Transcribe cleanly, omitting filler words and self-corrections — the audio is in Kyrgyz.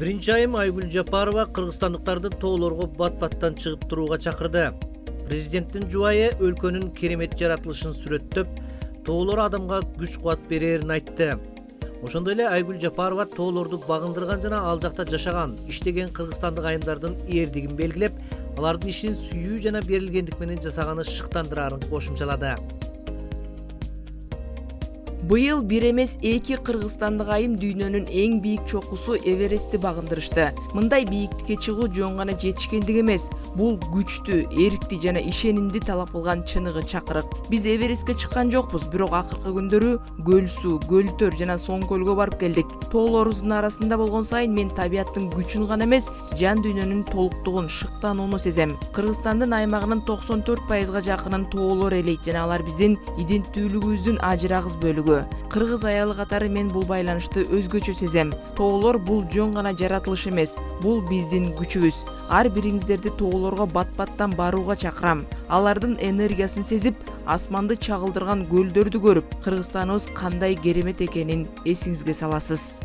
Биринчи айым Айгүл Жапарова кыргызстандыктарды тоолорго бат-баттан чыгып турууга чакырды. Президенттин жубайы өлкөнүн керемет жаратылышын сүрөттөп, тоолор адамга күч-кубат берерин айтты. Ошондой эле Айгүл Жапарова тоолорду багындырган жана ал жакта жашаган, иштеген кыргызстандык айымдардын эрдигин белгилеп, алардын ишин сүйүү жана берилгендик менен жасаганы шыктандырарын кошумчалады. Быйыл бир эмес 2 кыргызстандык айым дүйнөнүн эң бийик чокусу Эверестти багындырышты. Мындай бийиктикке чыгуу жөн гана жетишкендик эмес, бул күчтүү, эрктүү жана ишенимди талап кылган чыныгы чакырык. Биз Эверестке чыккан жокпуз, бирок акыркы күндөрү Көл суу, Көлтөр жана Соң көлгө барып келдик. Тоолорубуздун арасында болгон сайын мен табиаттын күчүн гана эмес, жан дүйнөнүн толуктугун, шыктанууну сезем. Кыргызстандын аймагынын 94%га жакынын тоолор ээлейт жана алар биздин иденттүүлүгүбүздүн ажырагыс бөлүгү. Кыргыз аялы катары мен бул байланышты өзгөчө сезем. Тоолор бул жөн гана жаратылыш эмес, бул биздин күчүбүз. Ар бириңиздерди тоолорго бат-баттан барууга чакырам. Алардын энергиясын сезип, асманды чагылдырган көлдөрдү көрүп, Кыргызстаныбыз кандай керемет экенин эсиңизге саласыз.